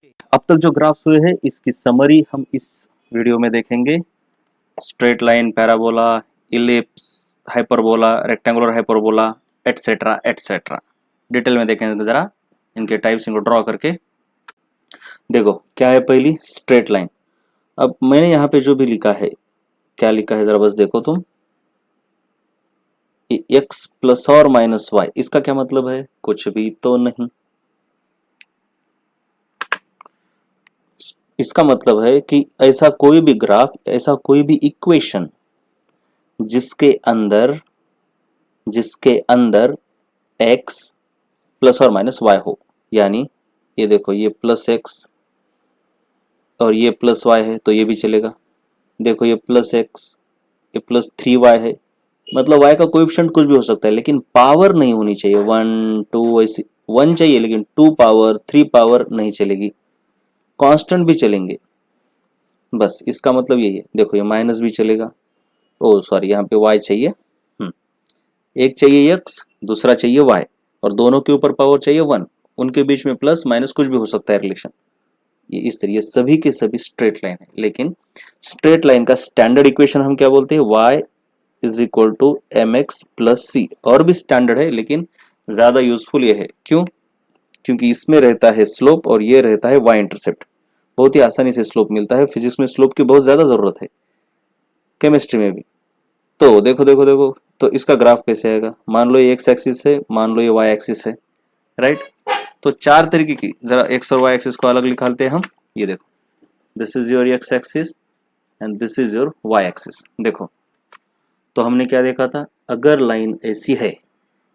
अब तक जो ग्राफ्स हुए हैं इसकी समरी हम इस वीडियो में देखेंगे। Straight line, parabola, ellipse, hyperbola, rectangular hyperbola, etcetera etcetera detail में देखेंगे। जरा इनके टाइप्स इनको ड्रॉ करके देखो। क्या है पहली स्ट्रेट लाइन। अब मैंने यहाँ पे जो भी लिखा है, क्या लिखा है जरा बस देखो तुम। एक्स प्लस और माइनस वाई, इसका क्या मतलब है? कुछ भी तो नहीं। इसका मतलब है कि ऐसा कोई भी ग्राफ, ऐसा कोई भी इक्वेशन जिसके अंदर x प्लस और माइनस वाई हो, यानी ये देखो, ये प्लस एक्स और ये प्लस वाई है तो ये भी चलेगा। देखो ये प्लस एक्स, ये प्लस 3y है, मतलब y का कोएफिशिएंट कुछ भी हो सकता है, लेकिन पावर नहीं होनी चाहिए 1 2, ऐसी 1 चाहिए लेकिन 2 पावर 3 पावर नहीं चलेगी, कांस्टेंट भी चलेंगे। बस इसका मतलब यही है। देखो ये माइनस भी चलेगा, ओ सॉरी यहाँ पे y चाहिए। एक चाहिए x, दूसरा चाहिए y, और दोनों के ऊपर पावर चाहिए 1, उनके बीच में प्लस माइनस कुछ भी हो सकता है रिलेशन। ये इस तरह, ये सभी के सभी स्ट्रेट लाइन है। लेकिन स्ट्रेट लाइन का स्टैंडर्ड इक्वेशन हम क्या बोलते हैं? y is equal to M X plus C. और भी स्टैंडर्ड है लेकिन ज्यादा यूजफुल ये है। क्यों? क्योंकि इसमें रहता है स्लोप और ये रहता है y इंटरसेप्ट। बहुत ही आसानी से स्लोप मिलता है। फिजिक्स में स्लोप की बहुत ज्यादा जरूरत है, केमिस्ट्री में भी। तो देखो देखो देखो, तो इसका ग्राफ कैसे आएगा? मान लो ये एक्स एक्सिस है, मान लो ये वाई एक्सिस है, राइट। तो चार तरीके की, जरा एक्स और वाई एक्सिस को अलग निकालते हैं हम। ये देखो, this is your x axis and this is your y axis. देखो, तो हमने क्या देखा था? अगर लाइन ऐसी है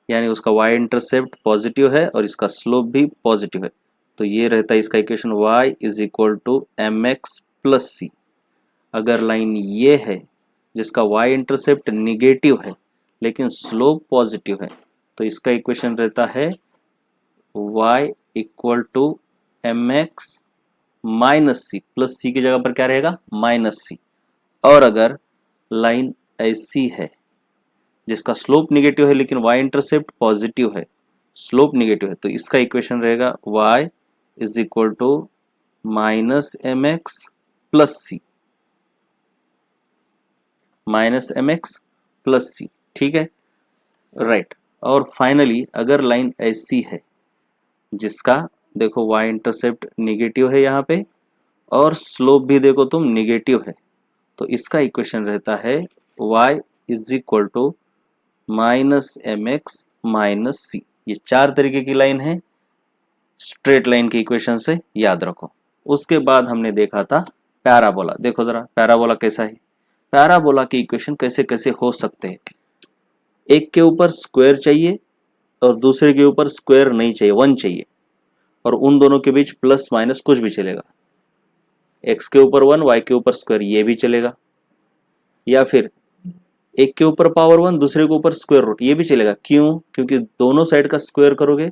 यानी उसका y इंटरसेप्ट पॉजिटिव है और इसका स्लोप भी पॉजिटिव है, तो ये रहता है इसका equation y is equal to M X plus C. अगर लाइन ये है जिसका y इंटरसेप्ट निगेटिव है लेकिन स्लोप पॉजिटिव है, तो इसका इक्वेशन रहता है y equal to M X minus C. Plus C की जगह पर क्या रहेगा? Minus C. और अगर लाइन ऐसी है जिसका स्लोप निगेटिव है लेकिन y इंटरसेप्ट पॉजिटिव है, स्लोप निगेटिव है, तो इसका इक्वेशन रहेगा y is equal to minus M X plus C, minus M X plus C. ठीक है, राइट। और फाइनली अगर लाइन ऐसी है जिसका देखो y इंटरसेप्ट निगेटिव है यहाँ पे और स्लोप भी देखो तुम निगेटिव है, तो इसका इक्वेशन रहता है y is equal to minus M X minus C. ये चार तरीके की लाइन है, स्ट्रेट लाइन के इक्वेशन से याद रखो। उसके बाद हमने देखा था पैराबोला। देखो जरा पैराबोला कैसा है। पैराबोला के इक्वेशन कैसे कैसे हो सकते हैं। एक के ऊपर स्क्वायर चाहिए और दूसरे के ऊपर स्क्वायर नहीं चाहिए, 1 चाहिए, और उन दोनों के बीच प्लस माइनस कुछ भी चलेगा। एक्स के ऊपर 1, वाई के ऊपर स्क्वायर, ये भी चलेगा। या फिर एक के ऊपर पावर 1, दूसरे के ऊपर स्क्वायर रूट, ये भी चलेगा। क्यों? क्योंकि दोनों साइड का स्क्वायर करोगे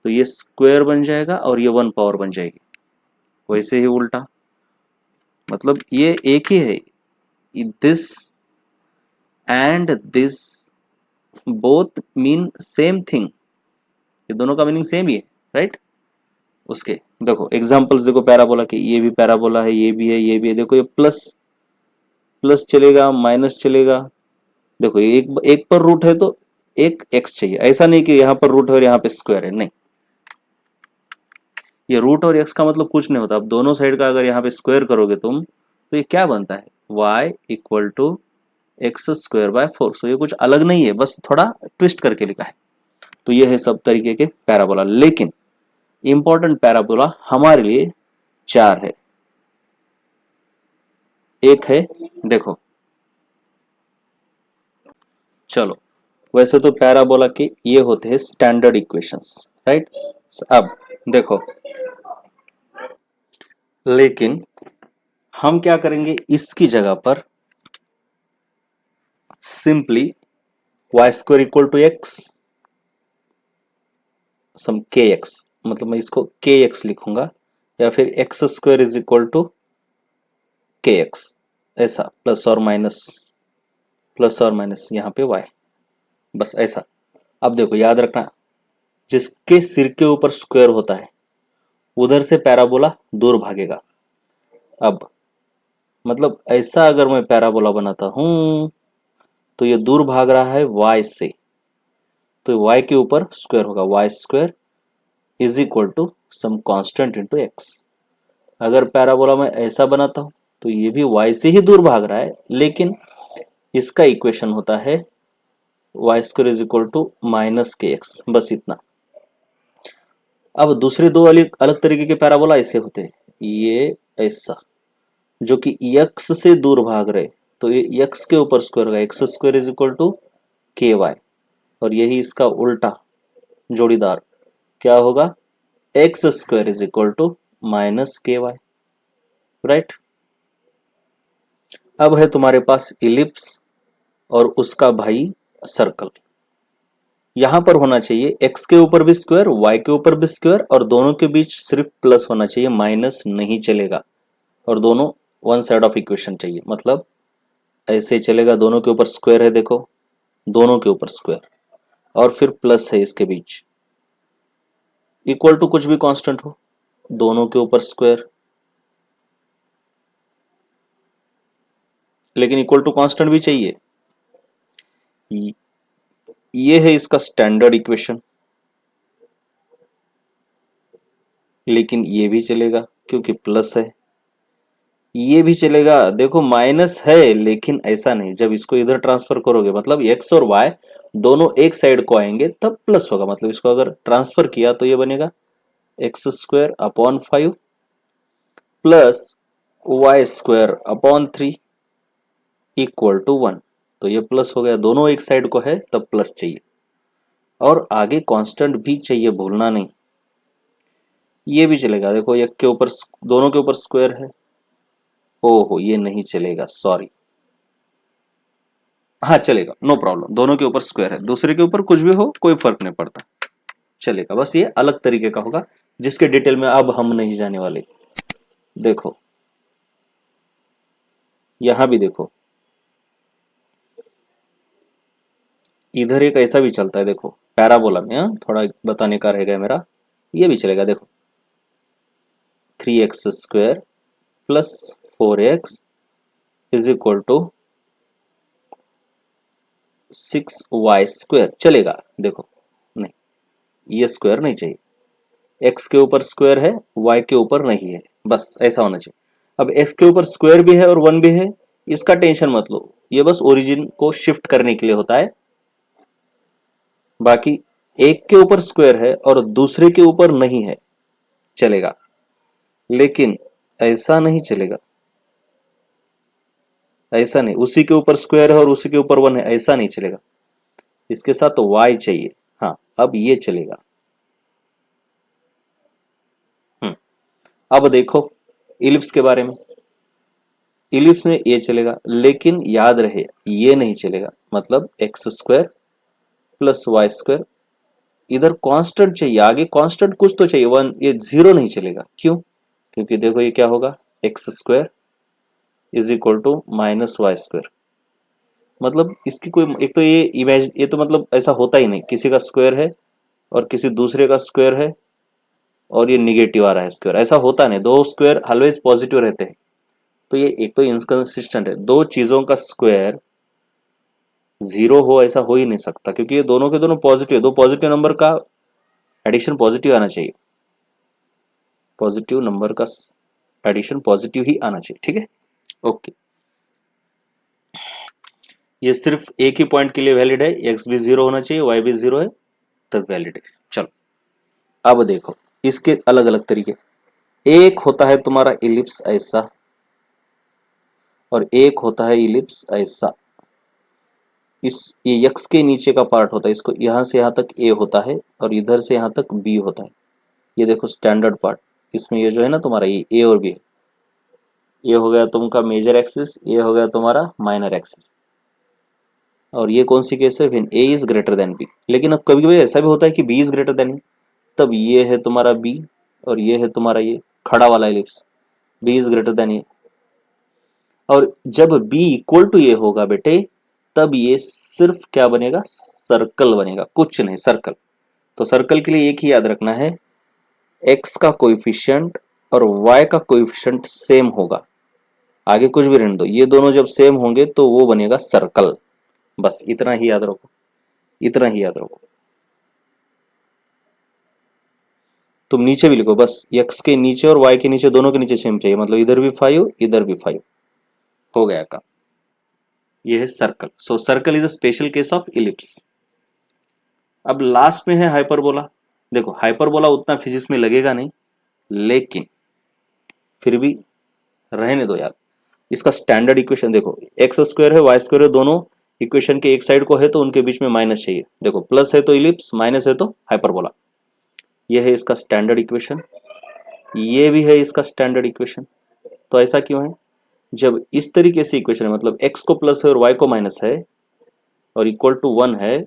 तो ये स्क्वायर बन जाएगा और ये 1 पावर बन जाएगी। वैसे ही उल्टा, मतलब ये एक ही है। This and this both mean same thing, ये दोनों का मीनिंग सेम ही है, राइट। उसके देखो एग्जांपल्स देखो पैराबोला के। ये भी पैराबोला है, ये भी है, ये भी है। देखो ये प्लस प्लस चलेगा, माइनस चलेगा। देखो ये एक पर रूट है तो एक एक्स चाहिए। ऐसा नहीं कि यहाँ पर रूट है और यहाँ पे स्क्वायर है, नहीं। ये रूट और एक्स का मतलब कुछ नहीं होता। अब दोनों साइड का अगर यहाँ पे स्क्वायर करोगे तुम, तो ये क्या बनता है? y equal to x square by 4। So ये कुछ अलग नहीं है, बस थोड़ा ट्विस्ट करके लिखा है। तो ये है सब तरीके के पैराबोला। लेकिन इंपॉर्टेंट पैराबोला हमारे लिए 4 है। एक है, देखो, चलो, वैसे तो पैराबोला के ये होते हैं स्टैंडर्ड इक्वेशंस, राइट। अब देखो, लेकिन हम क्या करेंगे इसकी जगह पर? Simply Y square equal to X some के एक्स, मतलब मैं इसको के एक्स लिखूंगा, या फिर x square is equal to k x, ऐसा प्लस और माइनस यहाँ पे वाई, बस ऐसा। अब देखो याद रखना, जिसके सिर के ऊपर स्क्वायर होता है उधर से पैराबोला दूर भागेगा। अब मतलब ऐसा अगर मैं पैराबोला बनाता हूं तो ये दूर भाग रहा है y से, तो y के ऊपर स्क्वायर होगा, y square is equal to some constant into x। अगर पैराबोला मैं ऐसा बनाता हूं तो ये भी y से ही दूर भाग रहा है, लेकिन इसका इक्वेशन होता है y square is equal to minus k x, बस इतना। अब दूसरे दो अलग अलग तरीके के पैराबोला ऐसे होते हैं, ये ऐसा जो कि x से दूर भाग रहे, तो ये x के ऊपर स्क्वायर होगा, x square is equal to k y, और यही इसका उल्टा जोड़ीदार क्या होगा, x square is equal to minus k y, right. अब है तुम्हारे पास इलिप्स और उसका भाई सर्कल। यहां पर होना चाहिए x के ऊपर भी स्क्वायर, y के ऊपर भी स्क्वायर, और दोनों के बीच सिर्फ प्लस होना चाहिए, माइनस नहीं चलेगा, और दोनों वन साइड ऑफ इक्वेशन चाहिए। मतलब ऐसे चलेगा, दोनों के ऊपर स्क्वायर है, देखो दोनों के ऊपर स्क्वायर, और फिर प्लस है इसके बीच, इक्वल टू कुछ भी कांस्टेंट हो, दोनों के ऊपर स्क्वायर, लेकिन इक्वल टू कांस्टेंट भी चाहिए। ये है इसका स्टैंडर्ड इक्वेशन, लेकिन ये भी चलेगा क्योंकि प्लस है, ये भी चलेगा, देखो माइनस है लेकिन ऐसा नहीं, जब इसको इधर ट्रांसफर करोगे मतलब x और y दोनों एक साइड को आएंगे तब प्लस होगा, मतलब इसको अगर ट्रांसफर किया तो ये बनेगा x square upon 5 plus y square upon 3 equal to 1। तो ये प्लस हो गया, दोनों एक साइड को है तब प्लस चाहिए, और आगे कांस्टेंट भी चाहिए, भूलना नहीं। ये भी चलेगा, देखो एक के ऊपर दोनों के ऊपर स्क्वायर है, ओहो ये नहीं चलेगा, सॉरी, हाँ चलेगा, नो प्रॉब्लम, दोनों के ऊपर स्क्वायर है, दूसरे के ऊपर कुछ भी हो कोई फर्क नहीं पड़ता, चलेगा। बस ये अलग तरीके का होगा जिसके डिटेल में अब हम नहीं जाने वाले। देखो यहां भी देखो, इधर एक ऐसा भी चलता है, देखो पैराबोला में, थोड़ा बताने का रहेगा मेरा, ये भी चलेगा, देखो 3x square plus 4x is equal to 6y square, चलेगा। देखो नहीं, ये स्क्वायर नहीं चाहिए, x के ऊपर स्क्वायर है, y के ऊपर नहीं है, बस ऐसा होना चाहिए। अब x के ऊपर स्क्वायर भी है और 1 भी है, इसका टेंशन मत लो, ये बस ओरिजिन को शिफ्ट करने के लिए होता है। बाकी एक के ऊपर स्क्वायर है और दूसरे के ऊपर नहीं है, चलेगा, लेकिन ऐसा नहीं चलेगा, ऐसा नहीं, उसी के ऊपर स्क्वायर है और उसी के ऊपर 1 है, ऐसा नहीं चलेगा, इसके साथ तो y चाहिए। हाँ अब ये चलेगा। अब देखो इलिप्स के बारे में, इलिप्स में ये चलेगा, लेकिन याद रहे ये नहीं चलेगा, मतलब x square plus y square, इधर कांस्टेंट चाहिए, आगे कांस्टेंट कुछ तो चाहिए, 1, ये 0 नहीं चलेगा। क्यों? क्योंकि देखो ये क्या होगा, x square is equal to minus y square, मतलब इसकी कोई, एक तो ये इमेज, ये तो मतलब ऐसा होता ही नहीं, किसी का स्क्वायर है और किसी दूसरे का स्क्वायर है और ये निगेटिव आ रहा है स्क्वायर, ऐसा होता नहीं, दो स्क्वायर ऑलवेज पॉजिटिव रहते हैं। तो ये एक तो इनकंसिस्टेंट है, दो चीजों का स्क्वायर 0 हो ऐसा हो ही नहीं सकता, क्योंकि ये दोनों के दोनों पॉजिटिव है, दो पॉजिटिव नंबर का एडिशन पॉजिटिव आना चाहिए, पॉजिटिव नंबर का एडिशन पॉजिटिव ही आना चाहिए, ठीक है, ओके। ये सिर्फ एक ही पॉइंट के लिए वैलिड है, एक्स भी 0 होना चाहिए, वाई भी 0 है तब वैलिड है। चलो अब देखो इसके अलग अलग तरीके, एक होता है तुम्हारा इलिप्स ऐसा, और एक होता है इलिप्स ऐसा, इस ये यक्स के नीचे का पार्ट होता है, इसको यहां से यहां तक ए होता है और इधर से यहां तक बी होता है, ये देखो स्टैंडर्ड पार्ट, इसमें ये जो है ना तुम्हारा ये ए और बी है, ये हो गया तुमका मेजर एक्सिस, ये हो गया तुम्हारा माइनर एक्सिस, और ये कौन सी केस है, when a is greater than b. लेकिन अब कभी कभी ऐसा भी होता है कि b is greater than a, तब ये है तुम्हारा बी और ये है तुम्हारा ये खड़ा वाला ellipse, B is greater than A, और जब बी इक्वल टू ए होगा बेटे तब ये सिर्फ क्या बनेगा, सर्कल बनेगा, कुछ नहीं, सर्कल। तो सर्कल के लिए एक ही याद रखना है, x का कोएफिशिएंट और y का कोएफिशिएंट सेम होगा, आगे कुछ भी रहने दो, ये दोनों जब सेम होंगे तो वो बनेगा सर्कल। बस इतना ही याद रखो, इतना ही याद रखो। तुम नीचे भी लिखो, बस x के नीचे और y के नीचे दोनों के नीचे सेम चाहिए, मतलब इधर भी 5 इधर भी 5, हो गया काम। ये है circle. So circle is a special case of ellipse. अब लास्ट में है हाइपरबोला। देखो हाइपरबोला उतना फिजिक्स में लगेगा नहीं, लेकिन फिर भी रहने दो यार। इसका स्टैंडर्ड इक्वेशन देखो, एक्स स्क्वायर है वाई स्क्वायर है, दोनों इक्वेशन के एक साइड को है तो उनके बीच में माइनस चाहिए। देखो प्लस है तो इलिप्स, माइनस है तो हाइपरबोला। ये है इसका स्टैंडर्ड इक्वेशन, ये भी है इसका स्टैंडर्ड इक्वेशन। तो ऐसा क्यों है? जब इस तरीके से इक्वेशन है, मतलब x को प्लस है और y को माइनस है और इक्वल टू 1 है,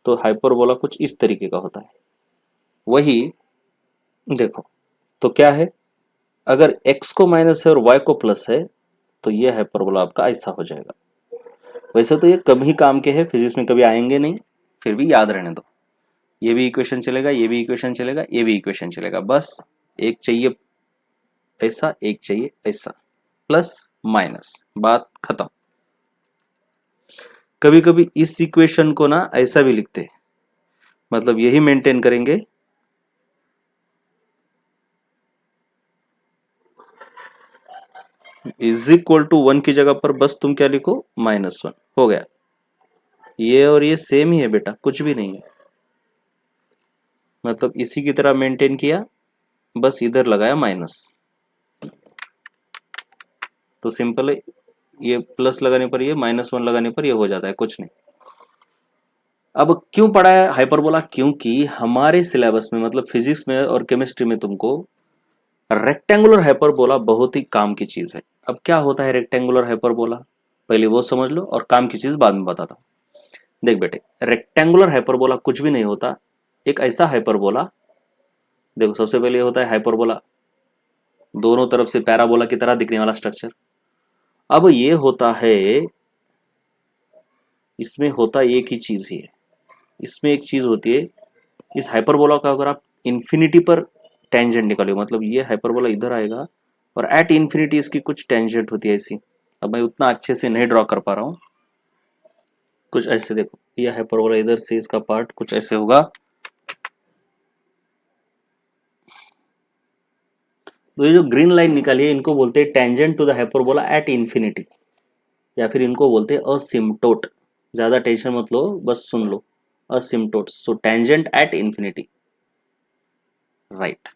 तो हाइपरबोला कुछ इस तरीके का होता है। वही देखो, तो क्या है, अगर x को माइनस है और y को प्लस है तो ये हाइपरबोला आपका ऐसा हो जाएगा। वैसे तो ये कम ही काम के हैं, फिजिक्स में कभी आएंगे नहीं, फिर भी याद रहने दो। ये भी इक्वेशन चलेगा, ये भी इक्वेशन चलेगा, ये भी इक्वेशन चलेगा, बस एक चाहिए ऐसा, एक चाहिए ऐसा, प्लस माइनस, बात खत्म। कभी कभी इस इक्वेशन को ना ऐसा भी लिखते हैं, मतलब यही मेंटेन करेंगे, इज इक्वल टू 1 की जगह पर बस तुम क्या लिखो, -1, हो गया। ये और ये सेम ही है बेटा, कुछ भी नहीं है, मतलब इसी की तरह मेंटेन किया, बस इधर लगाया माइनस। तो सिंपल है, ये प्लस लगाने पर ये, -1 लगाने पर ये हो जाता है, कुछ नहीं। अब क्यों पढ़ा है हाइपरबोला? क्योंकि हमारे सिलेबस में, मतलब फिजिक्स में और केमिस्ट्री में, तुमको रेक्टेंगुलर हाइपरबोला बहुत ही काम की चीज है। अब क्या होता है रेक्टेंगुलर हाइपरबोला, पहले वो समझ लो और काम की चीज बाद में बताता हूं। देख बेटे, रेक्टेंगुलर हाइपरबोला कुछ भी नहीं होता, एक ऐसा हाइपरबोला, देखो सबसे पहले होता है हाइपरबोला, दोनों तरफ से पैराबोला की तरह दिखने वाला स्ट्रक्चर। अब ये होता है, इसमें होता एक ही चीज ही है, इसमें एक चीज होती है, इस हाइपरबोला का अगर आप इंफिनिटी पर टेंजेंट निकालो, मतलब ये हाइपरबोला इधर आएगा और एट इंफिनिटी इसकी कुछ टेंजेंट होती है ऐसी। अब मैं उतना अच्छे से नहीं ड्रॉ कर पा रहा हूं, कुछ ऐसे देखो, ये हाइपरबोला इधर से इसका पार्ट कुछ ऐसे होगा। तो ये जो ग्रीन लाइन निकाली है, इनको बोलते हैं tangent to the hyperbola at infinity, या फिर इनको बोलते हैं असिम्पटोट। ज्यादा टेंशन मत लो, बस सुन लो, asymptote. So tangent at infinity, right.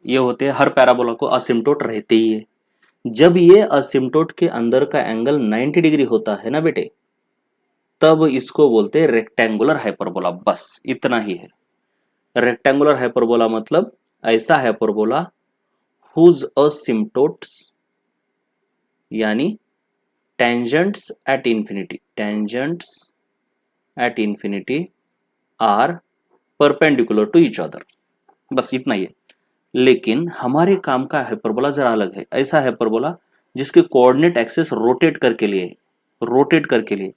ये होते हैं, हर पैराबोला को असिम्पटोट रहते ही है। जब ये असिम्पटोट के अंदर का एंगल 90 डिग्री होता है ना बेटे, तब इसको बोलते हैं रेक्टेंगुलर हाइपरबोला, बस इतना ही है। रेक्टेंगुलर हाइपरबोला मतलब ऐसा हाइपरबोला हुज असिम्पटोट्स, यानी tangents at infinity, tangents at infinity are perpendicular to each other, बस इतना ही है। लेकिन हमारे काम का हाइपरबोला जरा अलग है, ऐसा हाइपरबोला जिसके कोऑर्डिनेट एक्सिस रोटेट करके लिए, रोटेट करके लिए,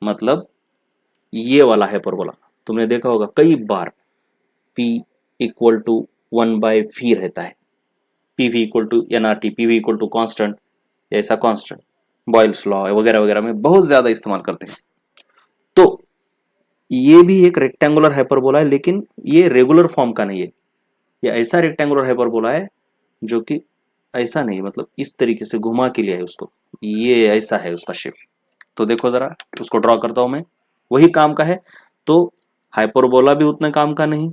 मतलब ये वाला हाइपरबोला तुमने देखा होगा कई बार, P इक्वल टू 1/v रहता है, PV equal to NRT, PV equal to constant, ऐसा कॉन्स्टेंट बॉयल्स लॉ वगैरह वगैरह में बहुत ज्यादा इस्तेमाल करते हैं। तो ये भी एक रेक्टेंगुलर हाइपरबोला है, लेकिन ये रेगुलर फॉर्म का नहीं है, ये ऐसा रेक्टेंगुलर हाइपरबोला है जो कि ऐसा नहीं, मतलब इस तरीके से घुमा के लिए है उसको, ये ऐसा है उसका शेप। तो देखो जरा, उसको ड्रॉ करता हूं मैं, वही काम का है। तो हाइपरबोला भी उतने काम का नहीं,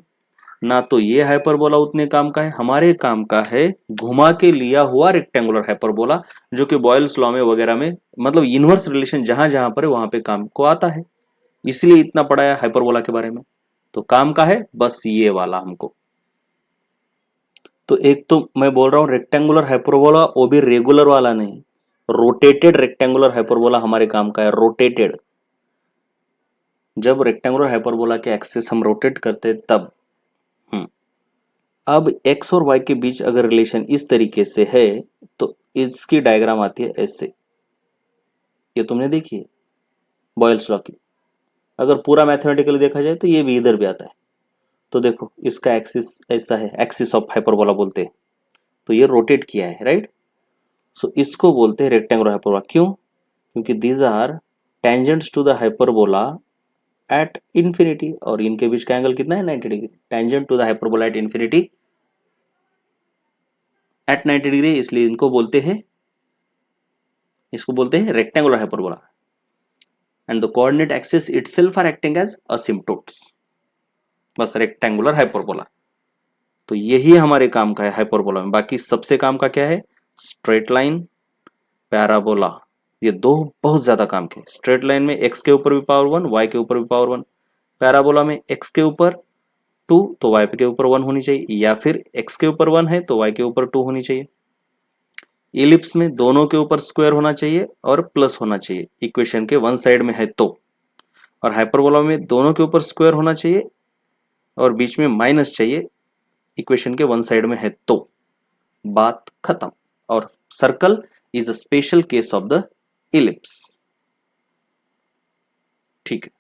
ना तो ये हाइपरबोला उतने काम का है, हमारे काम का है घुमा के लिया हुआ रेक्टेंगुलर हाइपरबोला, जो कि बॉयल्स लॉ में वगैरह में, मतलब इनवर्स रिलेशन जहां जहां पर है वहां पे काम को आता है, इसलिए इतना पढ़ा है हाइपरबोला के बारे में। तो काम का है बस ये वाला हमको। तो एक तो मैं बोल रहा हूं रेक्टेंगुलर हाइपरबोला, वो भी रेगुलर वाला नहीं, रोटेटेड रेक्टेंगुलर हाइपरबोला हमारे काम का है, रोटेटेड। जब रेक्टेंगुलर हाइपरबोला के एक्सिस हम रोटेट करते तब। अब x और y के बीच अगर रिलेशन इस तरीके से है तो इसकी डायग्राम आती है ऐसे, ये तुमने देखी है बॉयल्स लॉ की। अगर पूरा मैथमेटिकली देखा जाए तो ये भी इधर भी आता है, तो देखो इसका एक्सिस ऐसा है, एक्सिस ऑफ हाइपरबोला बोलते हैं, तो ये रोटेट किया है, राइट। सो इसको बोलते हैं रेक्टेंगुलर हाइपरबोला। क्यों? क्योंकि these are tangents to the hyperbola at infinity, और इनके बीच का एंगल कितना है 90 degree. Tangent to the hyperbola at infinity at 90 degree, इसलिए इसको बोलते हैं rectangular hyperbola. And the coordinate axis itself are acting as asymptotes. बस रेक्टेंगुलर हाइपरबोला, तो यही हमारे काम का है हाइपरबोला में। बाकी सबसे काम का क्या है? स्ट्रेट लाइन, पैराबोला, ये दो बहुत ज्यादा काम के। स्ट्रेट लाइन में x के ऊपर भी पावर 1, y के ऊपर भी पावर 1। पैराबोला में x के ऊपर 2 तो y के ऊपर 1 होनी चाहिए, या फिर x के ऊपर 1 है तो y के ऊपर 2 होनी चाहिए। इलिप्स में दोनों के ऊपर स्क्वायर होना चाहिए और प्लस होना चाहिए इक्वेशन के वन साइड में है तो। और हाइपरबोला में दोनों के ऊपर स्क्वायर होना चाहिए और बीच में माइनस चाहिए इक्वेशन के वन साइड में है तो। बात खत्म। और circle is a special case of the ellipse. ठीक है।